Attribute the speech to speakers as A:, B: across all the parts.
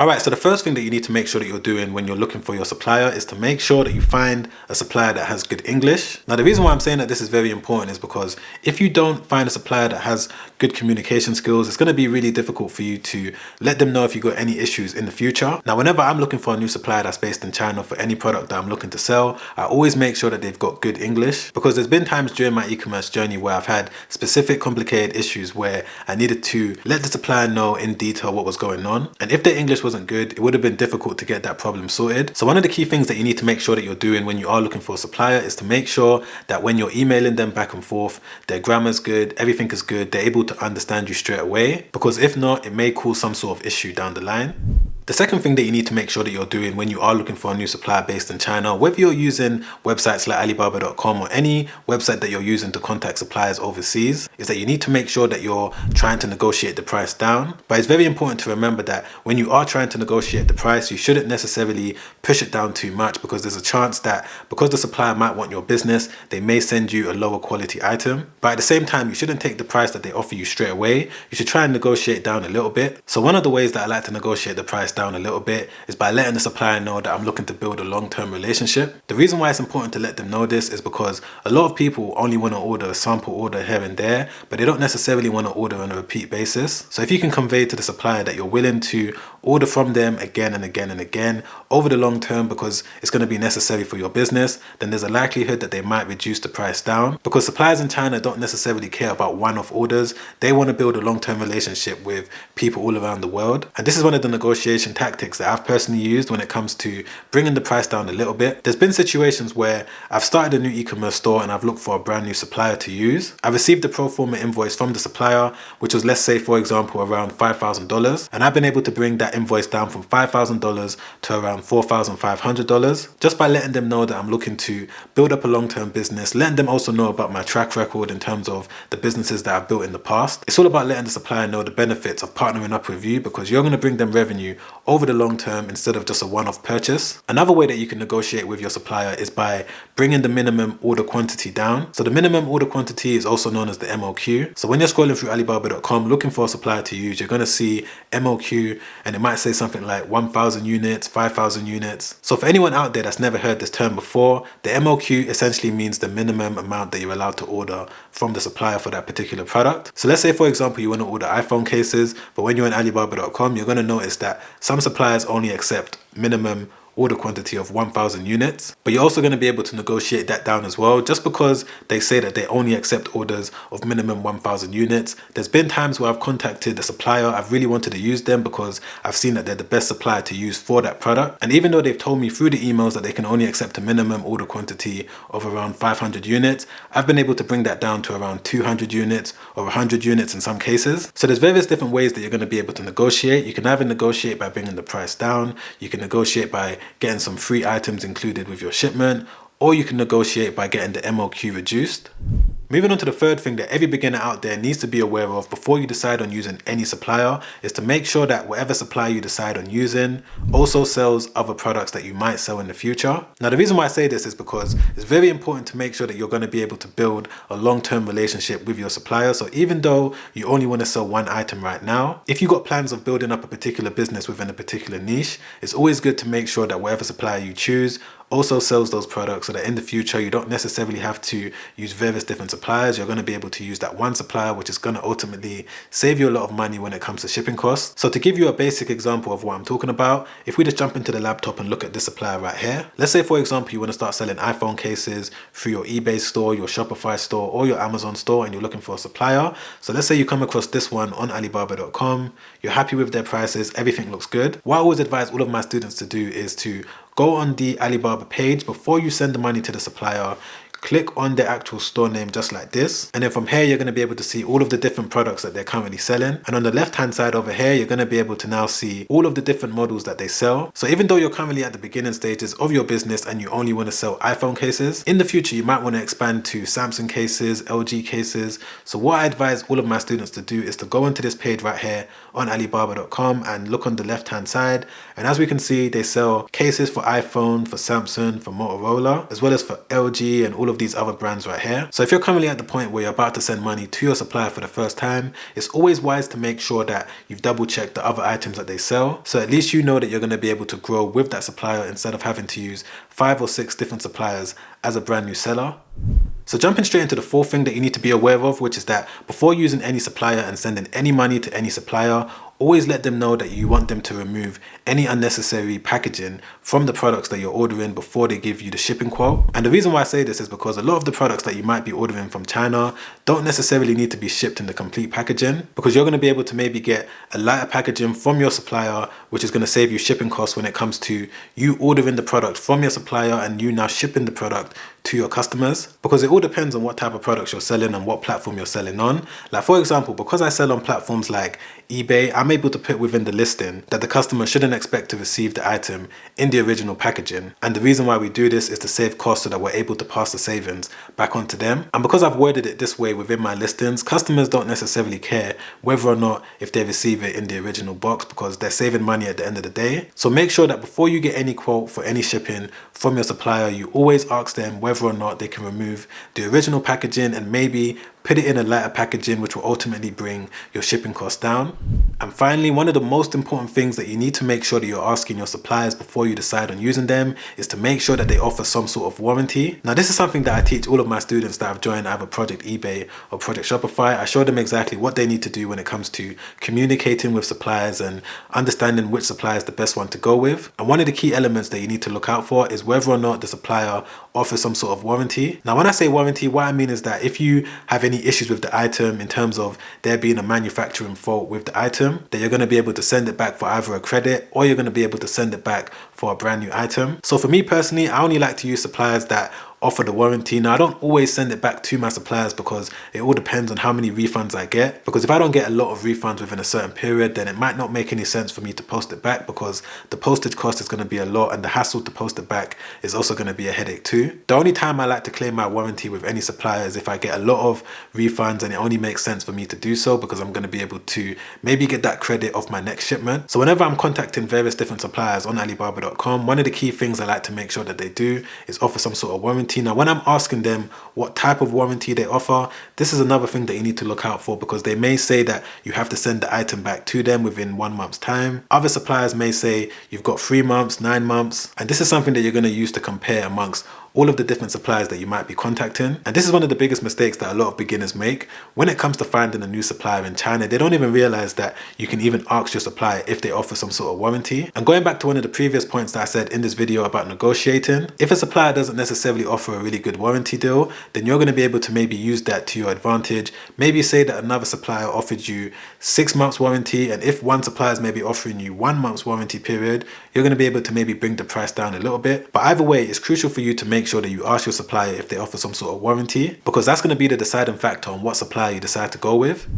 A: Alright, so the first thing that you need to make sure that you're doing when you're looking for your supplier is to make sure that you find a supplier that has good English. Now, the reason why I'm saying that this is very important is because if you don't find a supplier that has good communication skills, it's going to be really difficult for you to let them know if you got any issues in the future. Now, whenever I'm looking for a new supplier that's based in China for any product that I'm looking to sell, I always make sure that they've got good English, because there's been times during my e-commerce journey where I've had specific complicated issues where I needed to let the supplier know in detail what was going on. And if their English wasn't good, it would have been difficult to get that problem sorted. So one of the key things that you need to make sure that you're doing when you are looking for a supplier is to make sure that when you're emailing them back and forth, their grammar's good, everything is good, they're able to understand you straight away, because if not, it may cause some sort of issue down the line. The second thing that you need to make sure that you're doing when you are looking for a new supplier based in China, whether you're using websites like Alibaba.com or any website that you're using to contact suppliers overseas, is that you need to make sure that you're trying to negotiate the price down. But it's very important to remember that when you are trying to negotiate the price, you shouldn't necessarily push it down too much, because there's a chance that because the supplier might want your business, they may send you a lower quality item. But at the same time, you shouldn't take the price that they offer you straight away. You should try and negotiate down a little bit. So one of the ways that I like to negotiate the price down a little bit is by letting the supplier know that I'm looking to build a long-term relationship. The reason why it's important to let them know this is because a lot of people only want to order a sample order here and there, but they don't necessarily want to order on a repeat basis. So if you can convey to the supplier that you're willing to order from them again and again and again over the long term, because it's going to be necessary for your business, then there's a likelihood that they might reduce the price down, because suppliers in China don't necessarily care about one-off orders. They want to build a long-term relationship with people all around the world. And this is one of the negotiation tactics that I've personally used when it comes to bringing the price down a little bit. There's been situations where I've started a new e-commerce store and I've looked for a brand new supplier to use. I received a pro forma invoice from the supplier, which was, let's say for example, around $5,000, and I've been able to bring that invoice down from $5,000 to around $4,500 just by letting them know that I'm looking to build up a long-term business, letting them also know about my track record in terms of the businesses that I've built in the past. It's all about letting the supplier know the benefits of partnering up with you, because you're going to bring them revenue over the long term instead of just a one-off purchase. Another way that you can negotiate with your supplier is by bringing the minimum order quantity down. So the minimum order quantity is also known as the MOQ. So when you're scrolling through Alibaba.com looking for a supplier to use, you're going to see MOQ, and it might say something like 1,000 units, 5,000 units. So for anyone out there that's never heard this term before, the MOQ essentially means the minimum amount that you're allowed to order from the supplier for that particular product. So let's say for example you want to order iPhone cases, but when you're on Alibaba.com, you're going to notice that some suppliers only accept minimum order quantity of 1,000 units, but you're also going to be able to negotiate that down as well. Just because they say that they only accept orders of minimum 1,000 units, there's been times where I've contacted a supplier, I've really wanted to use them because I've seen that they're the best supplier to use for that product, and even though they've told me through the emails that they can only accept a minimum order quantity of around 500 units, I've been able to bring that down to around 200 units or 100 units in some cases. So there's various different ways that you're going to be able to negotiate. You can either negotiate by bringing the price down, you can negotiate by getting some free items included with your shipment, or you can negotiate by getting the MOQ reduced. Moving on to the third thing that every beginner out there needs to be aware of before you decide on using any supplier is to make sure that whatever supplier you decide on using also sells other products that you might sell in the future. Now, the reason why I say this is because it's very important to make sure that you're going to be able to build a long-term relationship with your supplier. So even though you only want to sell one item right now, if you've got plans of building up a particular business within a particular niche, it's always good to make sure that whatever supplier you choose also sells those products, so that in the future you don't necessarily have to use various different suppliers. You're going to be able to use that one supplier, which is going to ultimately save you a lot of money when it comes to shipping costs. So to give you a basic example of what I'm talking about, if we just jump into the laptop and look at this supplier right here, let's say for example you want to start selling iPhone cases through your eBay store, your Shopify store, or your Amazon store, and you're looking for a supplier. So let's say you come across this one on Alibaba.com, you're happy with their prices, everything looks good. What I always advise all of my students to do is to go on the Alibaba page before you send the money to the supplier. Click on the actual store name just like this, and then from here you're going to be able to see all of the different products that they're currently selling, and on the left hand side over here you're going to be able to now see all of the different models that they sell. So even though you're currently at the beginning stages of your business and you only want to sell iPhone cases, in the future you might want to expand to Samsung cases, LG cases. So what I advise all of my students to do is to go onto this page right here on Alibaba.com and look on the left hand side, and as we can see they sell cases for iPhone, for Samsung, for Motorola, as well as for LG and all all of these other brands right here. So if you're currently at the point where you're about to send money to your supplier for the first time, it's always wise to make sure that you've double checked the other items that they sell. So at least you know that you're going to be able to grow with that supplier instead of having to use 5 or 6 different suppliers as a brand new seller. So jumping straight into the fourth thing that you need to be aware of, which is that before using any supplier and sending any money to any supplier, always let them know that you want them to remove any unnecessary packaging from the products that you're ordering before they give you the shipping quote. And the reason why I say this is because a lot of the products that you might be ordering from China don't necessarily need to be shipped in the complete packaging, because you're going to be able to maybe get a lighter packaging from your supplier, which is going to save you shipping costs when it comes to you ordering the product from your supplier and you now shipping the product to your customers, because it all depends on what type of products you're selling and what platform you're selling on. Like for example, because I sell on platforms like eBay, I'm able to put within the listing that the customer shouldn't expect to receive the item in the original packaging. And the reason why we do this is to save costs so that we're able to pass the savings back onto them. And because I've worded it this way within my listings, customers don't necessarily care whether or not if they receive it in the original box, because they're saving money at the end of the day. So make sure that before you get any quote for any shipping from your supplier, you always ask them whether or not they can remove the original packaging and maybe put it in a lighter packaging, which will ultimately bring your shipping costs down. And finally, one of the most important things that you need to make sure that you're asking your suppliers before you decide on using them is to make sure that they offer some sort of warranty. Now, this is something that I teach all of my students that have joined either Project eBay or Project Shopify. I show them exactly what they need to do when it comes to communicating with suppliers and understanding which supplier is the best one to go with. And one of the key elements that you need to look out for is whether or not the supplier offers some sort of warranty. Now, when I say warranty, what I mean is that if you have any issues with the item in terms of there being a manufacturing fault with the item, then you're going to be able to send it back for either a credit or you're going to be able to send it back for a brand new item. So for me personally, I only like to use suppliers that offer the warranty. Now, I don't always send it back to my suppliers because it all depends on how many refunds I get. Because if I don't get a lot of refunds within a certain period, then it might not make any sense for me to post it back, because the postage cost is going to be a lot and the hassle to post it back is also going to be a headache too. The only time I like to claim my warranty with any supplier is if I get a lot of refunds and it only makes sense for me to do so, because I'm going to be able to maybe get that credit off my next shipment. So whenever I'm contacting various different suppliers on Alibaba.com, one of the key things I like to make sure that they do is offer some sort of warranty. Now, when I'm asking them what type of warranty they offer, this is another thing that you need to look out for, because they may say that you have to send the item back to them within 1 month's time. Other suppliers may say you've got 3 months, 9 months, and this is something that you're going to use to compare amongst all of the different suppliers that you might be contacting. And this is one of the biggest mistakes that a lot of beginners make when it comes to finding a new supplier in China. They don't even realize that you can even ask your supplier if they offer some sort of warranty. And going back to one of the previous points that I said in this video about negotiating, if a supplier doesn't necessarily offer a really good warranty deal, then you're going to be able to maybe use that to your advantage. Maybe say that another supplier offered you 6 months warranty, and if one supplier is maybe offering you 1 month's warranty period, you're going to be able to maybe bring the price down a little bit. But either way, it's crucial for you to make sure that you ask your supplier if they offer some sort of warranty, because that's going to be the deciding factor on what supplier you decide to go with.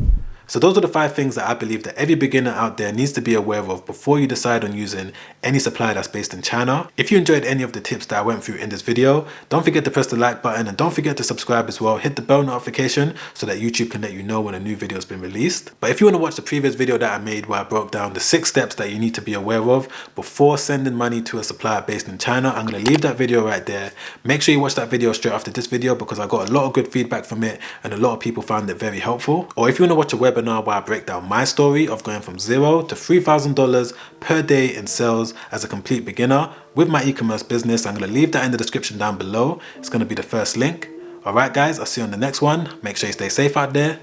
A: So those are the 5 things that I believe that every beginner out there needs to be aware of before you decide on using any supplier that's based in China. If you enjoyed any of the tips that I went through in this video, don't forget to press the like button and don't forget to subscribe as well. Hit the bell notification so that YouTube can let you know when a new video has been released. But if you want to watch the previous video that I made where I broke down the 6 steps that you need to be aware of before sending money to a supplier based in China, I'm going to leave that video right there. Make sure you watch that video straight after this video, because I got a lot of good feedback from it and a lot of people found it very helpful. Or if you want to watch a webinar where I break down my story of going from $0 to $3,000 per day in sales as a complete beginner with my e-commerce business, I'm going to leave that in the description down below. It's going to be the first link. Alright guys, I'll see you on the next one. Make sure you stay safe out there.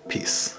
A: Peace.